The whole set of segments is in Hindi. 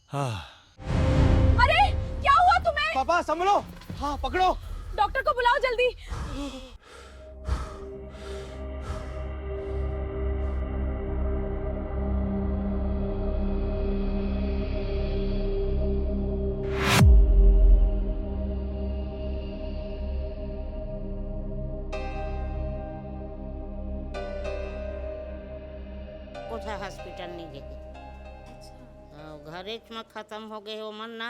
अरे क्या हुआ तुम्हें? पापा संभलो, हाँ पकड़ो। डॉक्टर को बुलाओ जल्दी। कोठा हॉस्पिटल नहीं गए। घरे में खत्म हो गए हो मन ना,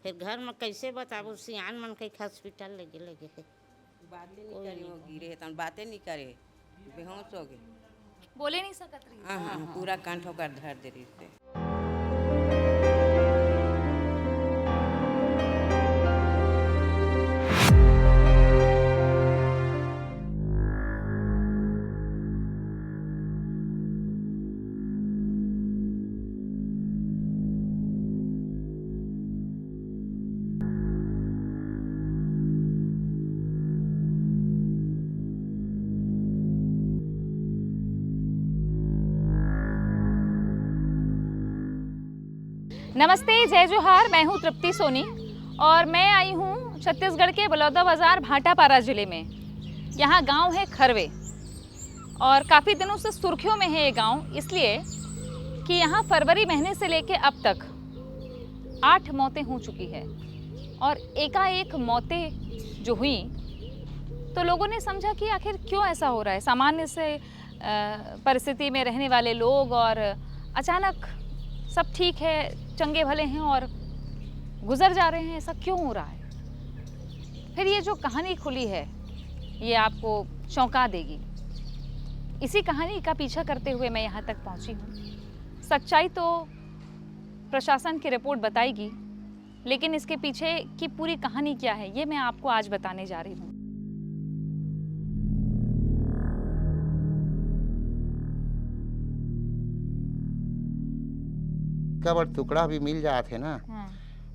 फिर घर में कैसे बताबू सियान मन के हॉस्पिटल ले गए। बातें नहीं करे, वो गिरे तन बातें नहीं करे, बेहोश हो गए, बोले नहीं सकत रही। हाँ पूरा कंठ होकर धर दे रही थे। नमस्ते, जय जोहार। मैं हूँ तृप्ति सोनी और मैं आई हूँ छत्तीसगढ़ के बलौदाबाजार भाटापारा ज़िले में। यहाँ गांव है खरवे और काफ़ी दिनों से सुर्खियों में है ये गांव, इसलिए कि यहाँ फरवरी महीने से लेके अब तक 8 मौतें हो चुकी है। और एकाएक मौतें जो हुई तो लोगों ने समझा कि आखिर क्यों ऐसा हो रहा है। सामान्य से परिस्थिति में रहने वाले लोग और अचानक सब ठीक है, चंगे भले हैं और गुजर जा रहे हैं, ऐसा क्यों हो रहा है। फिर ये जो कहानी खुली है ये आपको चौंका देगी। इसी कहानी का पीछा करते हुए मैं यहाँ तक पहुँची हूँ। सच्चाई तो प्रशासन की रिपोर्ट बताएगी, लेकिन इसके पीछे की पूरी कहानी क्या है ये मैं आपको आज बताने जा रही हूँ। कबर टुकड़ा भी मिल जाते ना हाँ।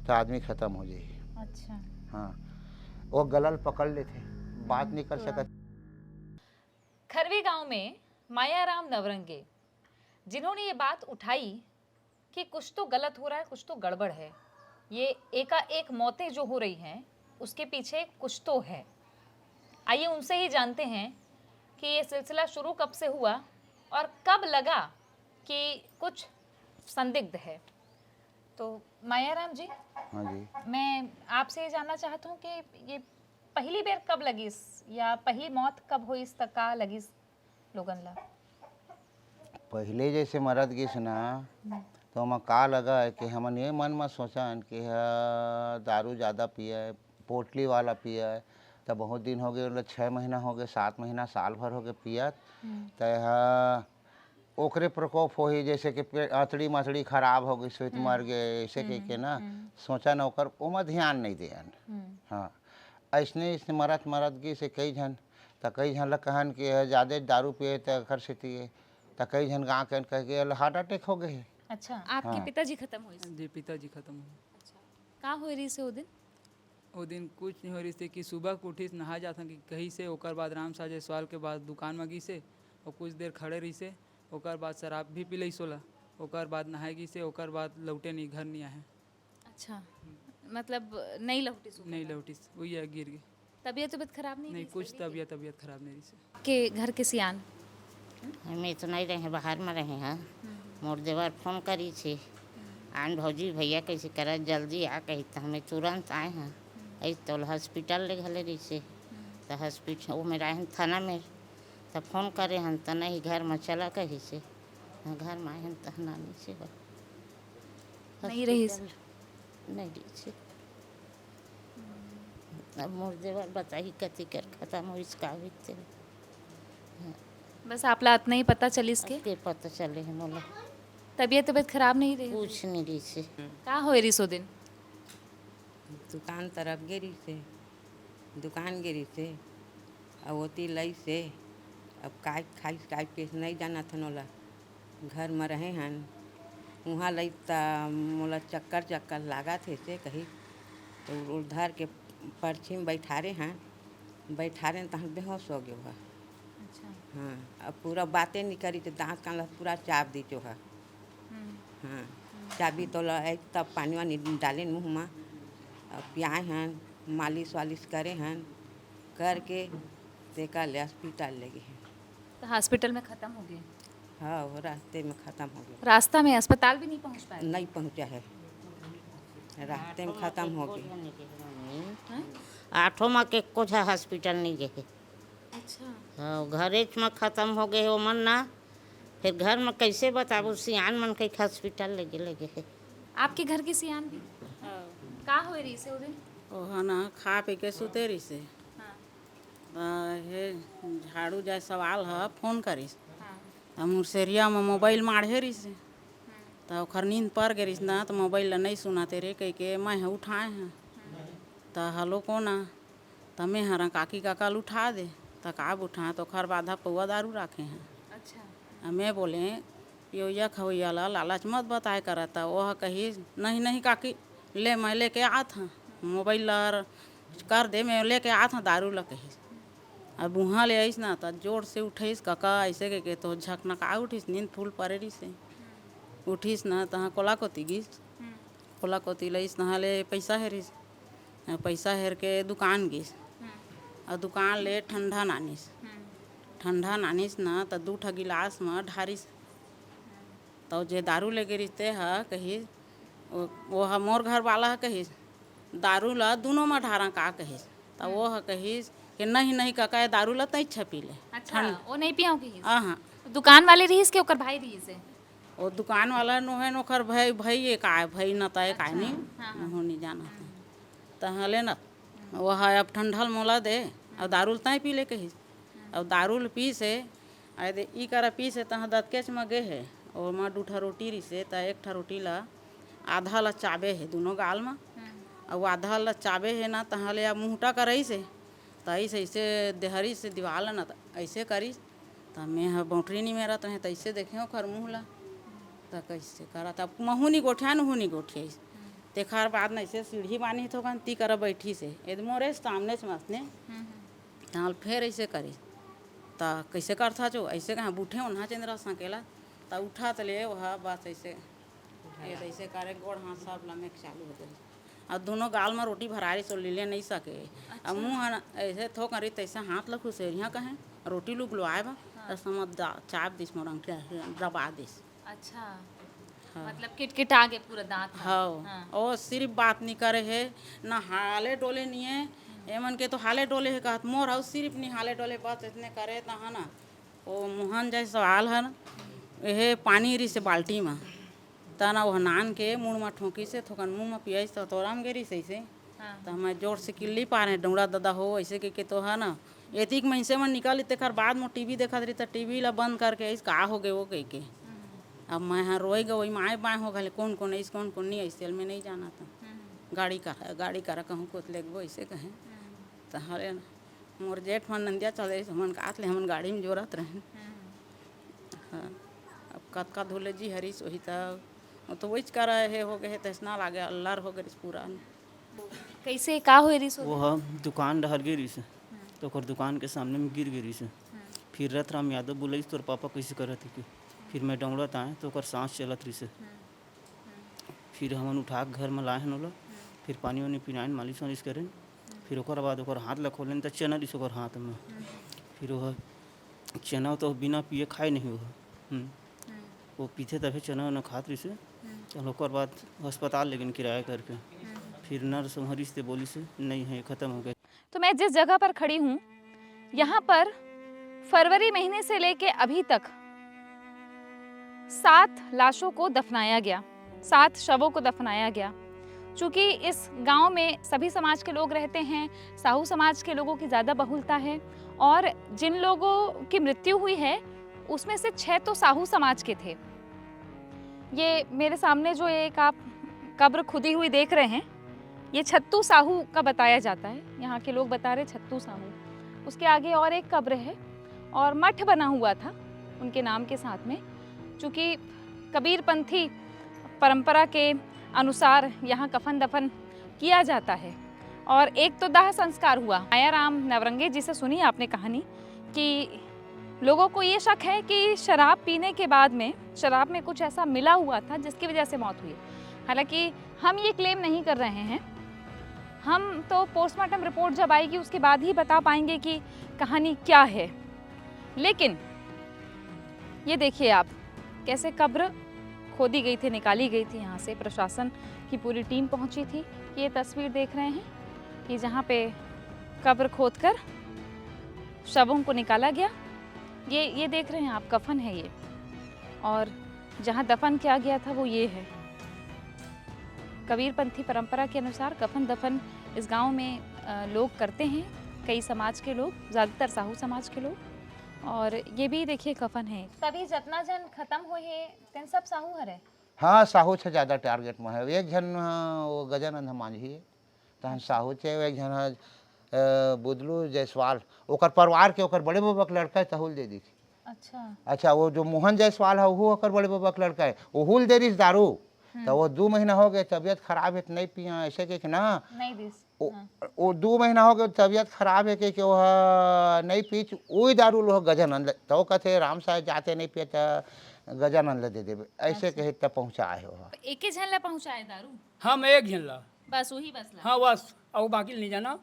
तो आदमी खत्म हो जाए। अच्छा। हाँ, वो गलल पकड़ लेते, बात नहीं कर सकते। खरवी गांव में मायाराम नवरंगे, जिन्होंने ये बात उठाई कि कुछ तो गलत हो रहा है, कुछ तो गड़बड़ है, ये एकाएक मौतें जो हो रही हैं उसके पीछे कुछ तो है। आइए उनसे ही जानते हैं कि ये सिलसिला शुरू कब से हुआ और कब लगा कि कुछ संदिग्ध है। तो मायाराम जी, हाँ जी, मैं आपसे ये जानना चाहता हूँ कि ये पहली बार कब लगी या पहली मौत कब हुई इस तक का लगी लोगन ला? पहले जैसे मरद गिस ना तो हम का लगा है कि हमन ये मन में सोचन कि दारू ज़्यादा पिया है, पोटली वाला पिया है, तब बहुत दिन हो गए, मतलब 6 महीना हो गए, 7 महीना, साल भर हो गए पियत, तो ओकरे प्रकोप हो ही, जैसे कि अतड़ी मथड़ी खराब हो गई, स्वित मर गए, ऐसे कह के ना सोचा न ओकर ओमा ध्यान नहीं दियन। हाँ, ऐसने मरत मरत गई से कई झन, तो कई झन ल कहन कि ज़्यादा दारू पिए तो अखर से तिए, तो कई झन गाँव के कह के हार्ट अटैक हो गए। अच्छा, आपके हाँ। पिताजी खत्म हुए? जी पिताजी खत्म हुए। अच्छा, का हो रही से वो दिन? वो दिन कुछ नहीं हो रही थी कि सुबह को उठी नहा जाता कि कहीं से, ओकर बाद राम सा जायसवाल के बाद दुकान में गई से और कुछ देर खड़े रही से, ओकर बाद शराब भी पी लई सोला, ओकर बाद नहाए गई से, ओकर बाद लौटे नहीं, घर नहीं आए। अच्छा, मतलब नहीं लौटी सुबह? नहीं लौटी, वही है गिर गई। तबीयत खराब नहीं नहीं थी कुछ इसलिए? तबीयत खराब नहीं रही से। के घर के सियान हमें तो नहीं रहे, बाहर में रहे हैं। मोर देवर फोन करी थी, आन भौजी भैया कैसे करा जल्दी आ, कही तो हमें तुरंत आए हैं। ऐसे तो हॉस्पिटल ले घले रही से, तो हॉस्पिटल वो में रहे थाना में, तो फोन करे हन तो नहीं, घर में चला कही से, घर में आए हैं तो नानी से नहीं रही? नहीं रही से। अब मोर देवर बताई कति कर खत्म हो इसका भी बस आपला इतना ही पता चली इसके? के पता चले है मोला, तबीयत खराब नहीं रही? कुछ नहीं रही से। का हो रही सो दिन? दुकान तरफ गिरी से, दुकान गिरी से, अब होती लई से, अब काट के नहीं जाना था नोला, घर में रहे हन, वहाँ लई ता मोला चक्कर लगा थे से कही, तो उधर के पर्ची में बैठारे हैं, बैठारे तो हम बेहोश हो गए हुआ। अच्छा। हाँ, अब पूरा बातें नहीं करी तो दांत कान पूरा चाप दी जो है। हाँ, चाबी तोला है तब पानी वानी डाले मुँह में अब पियाए हन मालिश वालिश करे हन करके तेका ले हॉस्पिटल ले गए। तो हॉस्पिटल में ख़त्म हो गए? हाँ वो रास्ते में ख़त्म हो गया, रास्ता में अस्पताल भी नहीं पहुंच पाए? नहीं पहुँचा है, रास्ते में ख़त्म हो गया। आठों माँ के कुछ हॉस्पिटल नहीं गए। अच्छा। हाँ घरे में ख़त्म हो गए वो मन ना, फिर घर में कैसे बताबू सियान मन के हॉस्पिटल लगे। आपके घर की सियान भी का हो रही से उधर? ओहा ना खा पी के सुते रही से हाँ। हे झाड़ू जाए सवाल है फोन करिस हाँ। मुर्सेरिया में मोबाइल माढ़े रही से तो ओखर नींद पर गिरिस ना तो मोबाइल नहीं सुनाते रे कह के मैं उठाए हैं तो हलो को ना तो मैं हरा काकी काकल उठा दे तो काब उठाए तो खर बाधा पौआ दारू रखे हैं। अच्छा। मैं बोले पियोया खवैया ला लालच मत बताए करता वह कही नहीं काकी ले मैं लेके आत हूँ मोबाइल ला कर दे मैं लेके आत हूँ दारू ला कही। अब वहाँ ले आईस ना तो जोर से उठीस काका ऐसे के तो झकनका उठीस नींद फूल पड़े से उठीस ना तहाँ कोला कोती गिस कोला कोती लईस नहा ले पैसा हेरिस पैसा हेर के दुकान गिस और दुकान ले ठंडा नानिस ना तो 2 ठा गिलास में ढारिस तो जे दारू लेके रिश्ते है कहिस वो मोर घर वाला है कहिस दारू ला दोनों में ढारा का कहिस तो वो है कहिस कि नहीं काका दारू ला तई छपी ले। अच्छा वो नहीं पियाओ की? हाँ दुकान वाले रहीस के ओकर भाई रहीस है? वो दुकान वाला नोहे नोखर भाई का भाई न तय का नहीं नहीं जाना तो हले न वह अब ठंडल मोला दे अब दारू तय पी ले कहिस अब दारू पी से दे ई करा पी से तहाँ दतकेच में गे है और माँ 2 ठा रोटी रही से तो 1 ठा रोटी ला आधा ला चाबे है दोनों गाल में और आधा ला चाबे है ना तहाँ ले मुँहटा करई से तो ऐसे देहरी से दीवाल ना ऐसे करी तो मैं बाउंड्री नहीं मेरा तो ऐसे देखे खर मुँह ला तो कैसे करा तब महूनी गोठिया नहूनी गोठिया तेखार बाद नहीं से सीढ़ी बानी तो कन ती कर बैठी से यदि मोरे सामने से मसने ताल फिर ऐसे करी तो कैसे करता जो ऐसे कहाँ बूठे उन्हा चंद्रा संकेला तो उठा तो ले वह बात ऐसे करे गोड़ हाथ सब लमे चालू हो गई और दोनों गाल में रोटी भरारी सो ले नहीं सके। अब मुँह ऐसे थो करी तैसे हाथ लखू से यहाँ कहें रोटी लुक लो आए बा समझ चाप दिस मोरंग दबा दिस। अच्छा। हाँ। मतलब किटकिट आ गए पूरा दांत? हाँ और सिर्फ बात नहीं करे है ना हाले डोले नहीं है एमन के तो हाले डोले है कहत मोर हाउ सिर्फ नहीं हाले डोले बात इतने करे तो है ना वो मुहन जैसे सवाल है ना यह पानी रही से बाल्टी में तना वह नान के मुँह में ठोकी से थोकन मुँह में पियाई तो तोराम गेरी से ऐसे तो हमें जोर से किल्ली पा रहे डोंगड़ा दादा हो ऐसे के तो है ना एतिक महिसे में निकाली तेखर बाद में टीवी देखा रही तो टीवी ला बंद करके ऐसे का हो गए वो कह के अब मैं यहाँ रोई गई माए बाएँ हो गए कौन ऐसे कौन नहीं ऐसे में नहीं जाना था गाड़ी करा कहूँ को लेगो ऐसे कहें तो हरे मोर जेठ मन नंदिया चल हमन काट ले हमन गाड़ी में जोरत रहे। हाँ अब कतका धोले जी हरीश वही तो वही करा है हो गए तैसना लागे अल्लाह हो गए पूरा। कैसे का हो रही सो? वो दुकान डहर गिरी से तो ओकर दुकान के सामने में गिर गिरी से फिर रतराम यादव बोले तोर पापा कैसे करत है फिर मैं डोंगड़त आए तो ओकर सांस चलत रही से फिर हमन उठा के घर में लाए हन ओला फिर पानी वानी पिनाइन मालिश वालिश करें फिर ओकर बाद ओकर हाथ ला खोलें तो चना दिस ओकर हाथ में फिर वह चना तो बिना पिए खाए नहीं हुआ वो पीते तभी चना उना खात रही से चल ओकर बाद अस्पताल लेकिन किराया करके फिर नर्स हमारी से बोली से नहीं है ख़त्म हो गया। तो मैं जिस जगह पर खड़ी हूँ यहाँ पर फरवरी महीने से लेके अभी तक 7 लाशों को दफनाया गया, 7 शवों को दफनाया गया। चूँकि इस गांव में सभी समाज के लोग रहते हैं, साहू समाज के लोगों की ज़्यादा बहुलता है और जिन लोगों की मृत्यु हुई है उसमें से 6 तो साहू समाज के थे। ये मेरे सामने जो एक आप कब्र खुदी हुई देख रहे हैं ये छत्तू साहू का बताया जाता है, यहाँ के लोग बता रहे छत्तू साहू। उसके आगे और एक कब्र है और मठ बना हुआ था उनके नाम के साथ में, चूँकि कबीरपंथी परंपरा के अनुसार यहाँ कफन दफन किया जाता है। और एक तो दाह संस्कार हुआ। मायाराम नवरंगे जी से सुनी आपने कहानी कि लोगों को ये शक है कि शराब पीने के बाद में शराब में कुछ ऐसा मिला हुआ था जिसकी वजह से मौत हुई। हालांकि हम ये क्लेम नहीं कर रहे हैं, हम तो पोस्टमार्टम रिपोर्ट जब आएगी उसके बाद ही बता पाएंगे कि कहानी क्या है। लेकिन ये देखिए आप, कैसे कब्र खोदी गई थी, निकाली गई थी। यहाँ से प्रशासन की पूरी टीम पहुँची थी। ये तस्वीर देख रहे हैं कि जहाँ पे कब्र खोदकर शवों को निकाला गया। ये देख रहे हैं आप, कफन है ये, और जहाँ दफन किया गया था वो ये है। कबीरपंथी परंपरा के अनुसार कफन दफन इस गांव में लोग करते हैं, कई समाज के लोग, ज़्यादातर साहू समाज के लोग। और ये भी देखिए कफन है। तभी जितना जन खत्म हुए तेन सब साहू हरे। हाँ, साहू से ज़्यादा टारगेट में है। एक जन वो गजानंद मांझी है, तहन साहू से एक जन बुदलू जायसवाल, ओकर परिवार के ओकर बड़े बाबा के लड़का है, तहुल दे दी थी। अच्छा, वो जो मोहन जायसवाल है वो ओकर बड़े बाबा के लड़का है, ओहुल दे दी दारू। तो वो 2 महीना हो गए, तबीयत खराब है, नहीं पिया ऐसे के ना नहीं दिस। वो 2 महीना हो गए, तबीयत खराब है कि वह नहीं पी, वही दारू लो गजानंद। तो कहते राम साहब जाते नहीं पिए तो गजानंद दे देवे, ऐसे कहे तब पहुँचाए हो। एक ही झन ला पहुँचाए दारू? हम एक जन ला, बस वही बस ला। हाँ बस, और बाकी नहीं जाना।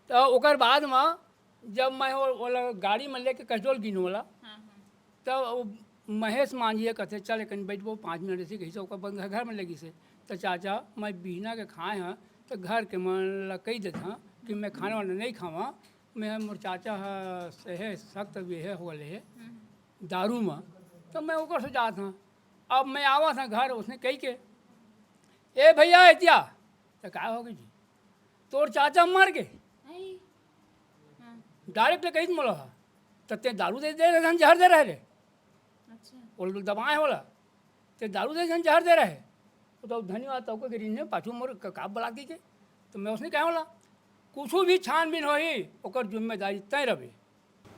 तो ओकर बाद में जब मैं वाला गाड़ी में लेके कचौल गिनो वाला, तो महेश मांझिए कहते चल कहीं बैठबो 5 मिनट ऐसे कही से ओकर घर में लगी से। तो चाचा मैं बिहना के खाए हैं, तो घर के मन कही देता हाँ कि मैं खाने वाला नहीं खावा, मैं मोर चाचा से है सख्त भी है हो है दारू में। तो मैं ओकर से जात हाँ। अब मैं आवा था घर, उसने कही के ए भैया एतिया, तो क्या हो गई जी तोर चाचा मर गए डायरेक्ट कही मोला, तो ते दारू दे रहे जहर दे रहे। वो दबाए होला ते दारू दे जहर दे रहे। तो धन्यवाद तो ने पाछू मोर का बुला दी के। तो मैं उसने कहा होला कुछ भी छानबीन हो ही ओकर जिम्मेदारी तय रहे।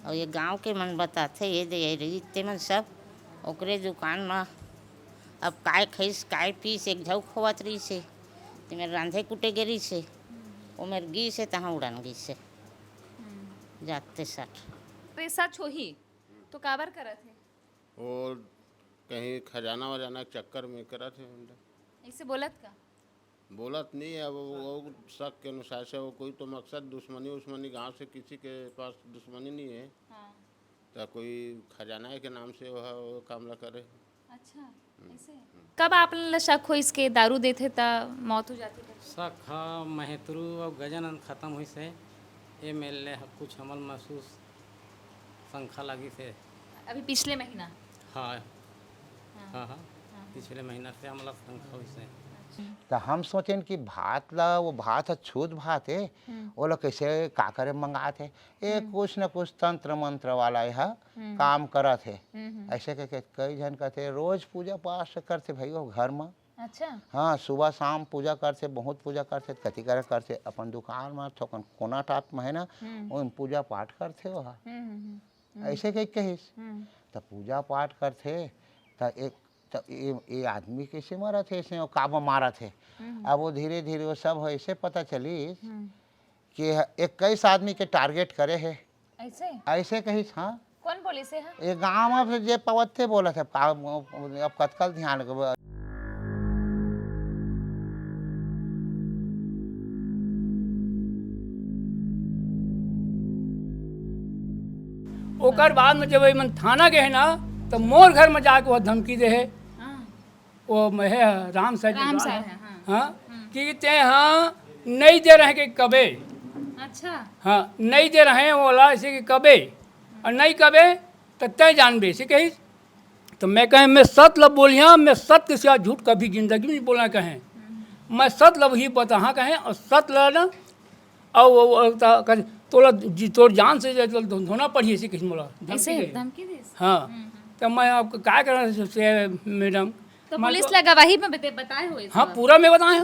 और ये गांव के मन बताते ये दे रही ते मन सब ओकरे दुकान में अब काय खईस काय पीस एक झऊ खोवत रही से, ते मेरे रांधे कुटे गिरी से, वो मेरे गी से तहाँ उड़न गई से जाते सट। सच हो ही तो काबर करत है? और कहीं खजाना वजाना के चक्कर में करा थे ऐसे बोलत का? बोलत नहीं है, वो शक के अनुसार से वो कोई तो मकसद दुश्मनी गांव से किसी के पास दुश्मनी नहीं है। हाँ। तो कोई खजाना के नाम से वो कामला करे। अच्छा, ऐसे कब आप शक हो इसके दारू देते ता मौत हो जाती है? शक हाँ महतरू और गजानंद खत्म हुई से ये मेले कुछ हमल महसूस संख्या लगी से अभी पिछले महीना? हाँ हाँ हाँ पिछले महीना से हमला संख्या हुई से। तो हम सोचें कि भात ला वो भात है छूत भात है, वो लोग कैसे का करे मंगाते ये कुछ न कुछ तंत्र मंत्र वाला है काम करत है। ऐसे के कई जन कहते रोज पूजा पाठ करते भाई वो घर में। अच्छा। हाँ, सुबह शाम पूजा करते, बहुत पूजा करते, कति करे करते, अपन दुकान में थोकन कोना टाप में है ना वो पूजा पाठ करते हो। ऐसे कहीं कहिस तो पूजा पाठ करते तो एक तो ये आदमी कैसे मरा थे ऐसे और काबा मारा थे। अब वो धीरे धीरे वो सब ऐसे पता चली कि 21 आदमी के टारगेट करे है। ऐसे कहिस। हाँ, कौन बोले से? हाँ, ये गाँव में जे पवत थे बोला थे। अब कतकल ध्यान ओकर बाद में जब मन थाना गए ना तो मोर घर में जाके वह धमकी दे है वो है राम साहब हाँ कि ते हाँ नहीं दे रहे कि कबे। अच्छा। हाँ नहीं दे रहे हैं बोला ऐसे कि कबे और नहीं कबे तो तय जानबे ऐसे कही। तो मैं कहें मैं सत लब बोलिया, मैं सत के सिवा झूठ कभी जिंदगी में नहीं बोलना कहें, मैं सत लब ही बता कहें और सत लना और तोर जान से धोना पड़ी ऐसे किसी मोला धमकी दे। हाँ तो मैं आपको क्या करना मैडम? तो पुलिस लगा वही में बताए हुए? हाँ पूरा मैं बताए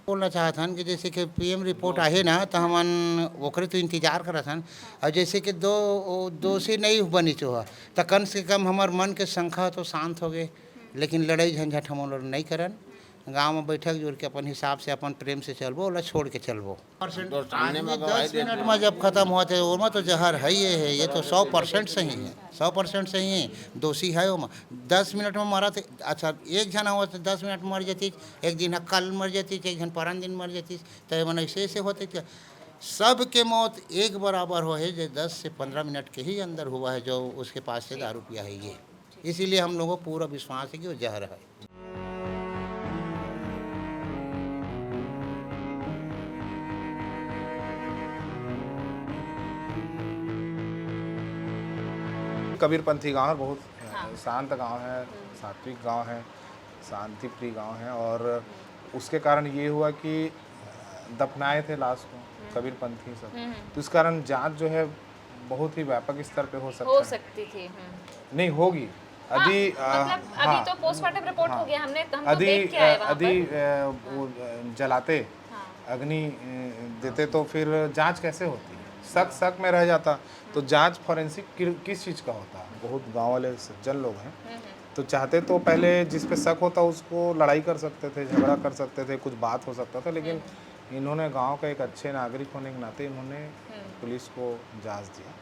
बोलना चाहत हन कि जैसे कि पीएम रिपोर्ट आहे ना तो हमन ओकरे तो इंतजार करत हन। और जैसे कि दोषी नहीं बनी चो तो कम से कम हमार मन के संख्या तो शांत हो गए, लेकिन लड़ाई झंझट हम लोग नहीं करन। गांव में बैठक जोड़ के अपन हिसाब से अपन प्रेम से चलबो, ओला छोड़ के चलबो। तो सामने में गवाही 10 देते मिनट में जब खत्म हुआ थे वो में तो जहर है, ये तो 100% सही है, 100% सही है, दोषी है वो में। 10 मिनट में मरा थे, अच्छा एक जना हुआ तो 10 मिनट में मर जाती, एक दिन कल मर जाती, एक दिन परन दिन मर जाती, तो मन ऐसे होते थे। सब के मौत एक बराबर हो है, जो 10 से 15 मिनट के ही अंदर हुआ है जो उसके पास से दारू पिया है ये। इसीलिए हम लोगों को पूरा विश्वास है कि वो जहर है। कबीरपंथी गांव है, बहुत शांत गांव है, सात्विक गांव है, शांति प्रिय गांव है। और उसके कारण ये हुआ कि दफनाए थे लाश को कबीरपंथी सब, तो इस कारण जांच जो है बहुत ही व्यापक स्तर पे हो सकती थी। नहीं होगी अभी मतलब अभी तो पोस्टमार्टम रिपोर्ट हो गया, हम तो देख के आए वहाँ पर। वो जलाते अग्नि देते तो फिर जांच कैसे होती? शक में रह जाता। तो जांच फॉरेंसिक किस चीज़ का होता है? बहुत गांव वाले सज्जन लोग हैं, तो चाहते तो पहले जिस पे शक होता उसको लड़ाई कर सकते थे, झगड़ा कर सकते थे, कुछ बात हो सकता था, लेकिन इन्होंने गांव का एक अच्छे नागरिक होने के नाते इन्होंने पुलिस को जांच दिया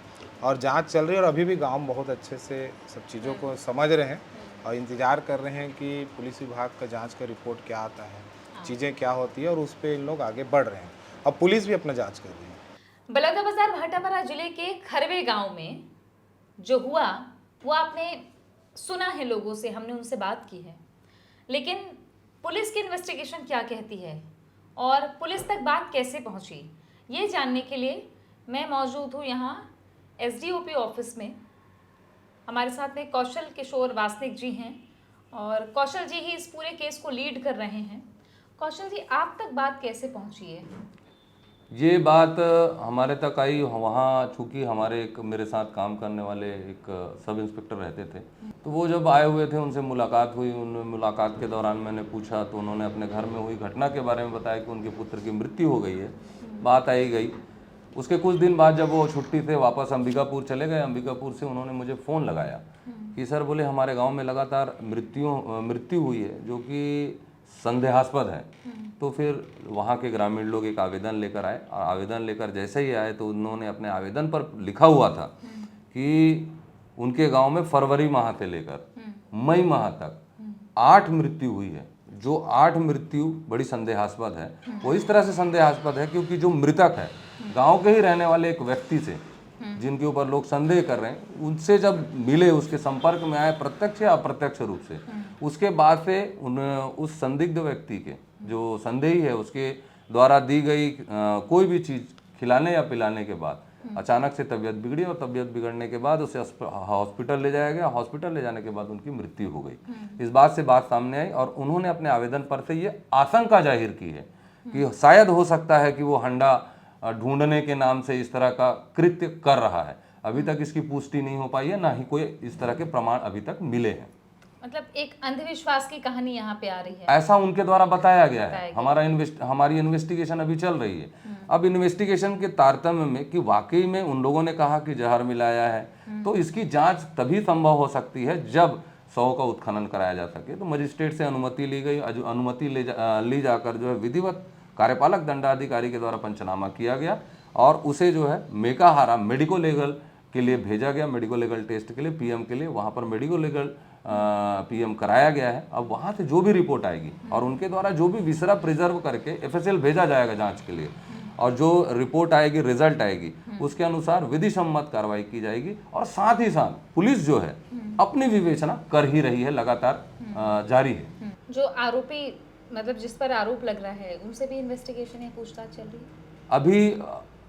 और जांच चल रही है। और अभी भी गांव बहुत अच्छे से सब चीज़ों को समझ रहे हैं और इंतज़ार कर रहे हैं कि पुलिस विभाग का जांच का रिपोर्ट क्या आता है, चीज़ें क्या होती है, और उस पर इन लोग आगे बढ़ रहे हैं। अब पुलिस भी अपना जाँच कर रही है। बलौदाबाजार भाटापारा जिले के खरवे गांव में जो हुआ वो आपने सुना है लोगों से, हमने उनसे बात की है, लेकिन पुलिस की इन्वेस्टिगेशन क्या कहती है और पुलिस तक बात कैसे पहुंची, ये जानने के लिए मैं मौजूद हूँ यहाँ एसडीओपी ऑफिस में। हमारे साथ में कौशल किशोर वासनिक जी हैं और कौशल जी ही इस पूरे केस को लीड कर रहे हैं। कौशल जी, आप तक बात कैसे पहुंची है? ये बात हमारे तक आई, वहाँ चूँकि हमारे एक मेरे साथ काम करने वाले एक सब इंस्पेक्टर रहते थे, तो वो जब आए हुए थे उनसे मुलाकात हुई। उन मुलाकात के दौरान मैंने पूछा तो उन्होंने अपने घर में हुई घटना के बारे में बताया कि उनके पुत्र की मृत्यु हो गई है। बात आई गई। उसके कुछ दिन बाद जब वो छुट्टी से वापस अंबिकापुर चले गए, अंबिकापुर से उन्होंने मुझे फ़ोन लगाया कि सर बोले हमारे गाँव में लगातार मृत्यु हुई है जो कि संदेहास्पद है। तो फिर वहाँ के ग्रामीण लोग एक आवेदन लेकर आए और आवेदन लेकर जैसे ही आए तो उन्होंने अपने आवेदन पर लिखा हुआ था कि उनके गांव में फरवरी माह से लेकर मई माह तक 8 मृत्यु हुई है। जो 8 मृत्यु बड़ी संदेहास्पद है। वो इस तरह से संदेहास्पद है क्योंकि जो मृतक है गांव के ही रहने वाले एक व्यक्ति से, जिनके ऊपर लोग संदेह कर रहे हैं, उनसे जब मिले, उसके संपर्क में आए प्रत्यक्ष या अप्रत्यक्ष रूप से, उसके बाद से उस संदिग्ध व्यक्ति के जो संदेही है उसके द्वारा दी गई कोई भी चीज़ खिलाने या पिलाने के बाद अचानक से तबीयत बिगड़ी और तबीयत बिगड़ने के बाद उसे हॉस्पिटल ले जाया गया। हॉस्पिटल ले जाने के बाद उनकी मृत्यु हो गई। इस बात से बात सामने आई और उन्होंने अपने आवेदन पर से ये आशंका जाहिर की है कि शायद हो सकता है कि वो हंडा ढूंढने के नाम से इस तरह का कृत्य कर रहा है। अभी तक इसकी पुष्टि नहीं हो पाई है, ना ही कोई इस तरह के प्रमाण अभी तक मिले हैं। मतलब एक अंधविश्वास की कहानी यहाँ पे आ रही है, ऐसा उनके द्वारा बताया गया है। हमारी इन्वेस्टिगेशन अभी चल रही है। अब इन्वेस्टिगेशन के तारतम्य में कि वाकई में उन लोगों ने कहा कि जहर मिलाया है, तो इसकी जांच तभी संभव हो सकती है जब 100 का उत्खनन कराया जा सके। तो मजिस्ट्रेट से अनुमति ली गई। अनुमति ली जाकर जो है विधिवत कार्यपालक दंडाधिकारी के द्वारा पंचनामा किया गया और उसे जो है मेकाहारा मेडिको लीगल के लिए भेजा गया, मेडिको लीगल टेस्ट के लिए, पीएम के लिए। वहाँ पर मेडिको लीगल पीएम कराया गया है। अब वहाँ से जो भी रिपोर्ट आएगी और उनके द्वारा जो भी विसरा प्रिजर्व करके एफएसएल भेजा जाएगा जांच के लिए, और जो रिपोर्ट आएगी, रिजल्ट आएगी, उसके अनुसार विधि सम्मत कार्रवाई की जाएगी। और साथ ही साथ पुलिस जो है अपनी विवेचना कर ही रही है, लगातार जारी है। जो आरोपी मतलब जिस पर आरोप लग रहा है उनसे भी इन्वेस्टिगेशन या पूछताछ चल रही है? अभी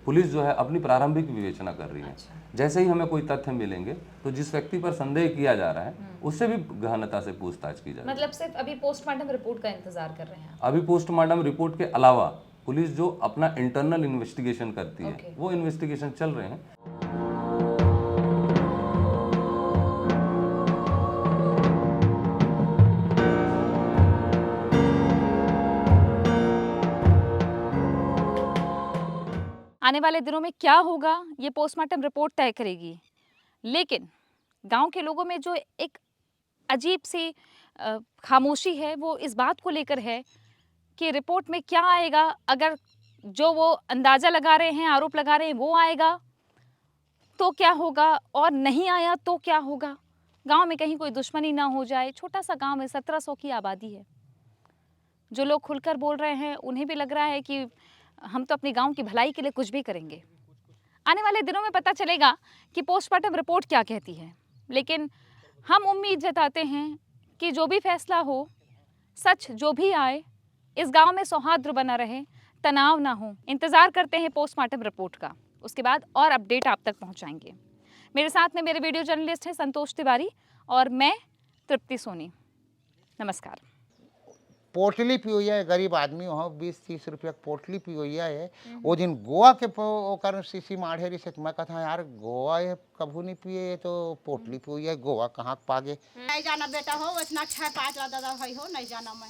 पुलिस जो है अपनी प्रारंभिक विवेचना कर रही है। अच्छा। जैसे ही हमें कोई तथ्य मिलेंगे तो जिस व्यक्ति पर संदेह किया जा रहा है उससे भी गहनता से पूछताछ की जाएगी। मतलब सिर्फ अभी पोस्टमार्टम रिपोर्ट का इंतजार कर रहे हैं? अभी पोस्टमार्टम रिपोर्ट के अलावा पुलिस जो अपना इंटरनल इन्वेस्टिगेशन करती है, वो इन्वेस्टिगेशन चल रहे हैं। आने वाले दिनों में क्या होगा ये पोस्टमार्टम रिपोर्ट तय करेगी, लेकिन गांव के लोगों में जो एक अजीब सी खामोशी है वो इस बात को लेकर है कि रिपोर्ट में क्या आएगा। अगर जो वो अंदाज़ा लगा रहे हैं, आरोप लगा रहे हैं, वो आएगा तो क्या होगा, और नहीं आया तो क्या होगा। गांव में कहीं कोई दुश्मनी ना हो जाए। छोटा सा गांव है, 1700 की आबादी है। जो लोग खुलकर बोल रहे हैं उन्हें भी लग रहा है कि हम तो अपने गांव की भलाई के लिए कुछ भी करेंगे। आने वाले दिनों में पता चलेगा कि पोस्टमार्टम रिपोर्ट क्या कहती है, लेकिन हम उम्मीद जताते हैं कि जो भी फैसला हो, सच जो भी आए, इस गांव में सौहार्द बना रहे, तनाव ना हो। इंतज़ार करते हैं पोस्टमार्टम रिपोर्ट का, उसके बाद और अपडेट आप तक पहुंचाएंगे। मेरे साथ में मेरे वीडियो जर्नलिस्ट हैं संतोष तिवारी और मैं तृप्ति सोनी। नमस्कार। पोटली पियोया है, गरीब आदमी वहाँ 20-30 रुपया पोटली पियोया है। वो दिन गोवा के ओकर सीसी माढ़े रही से मैं कहता यार गोवा ये कभू नहीं पिए तो पोटली पियोया गोवा कहाँ पागे। नहीं जाना बेटा हो, इतना 6-5 दादा भाई हो, नहीं जाना मैं।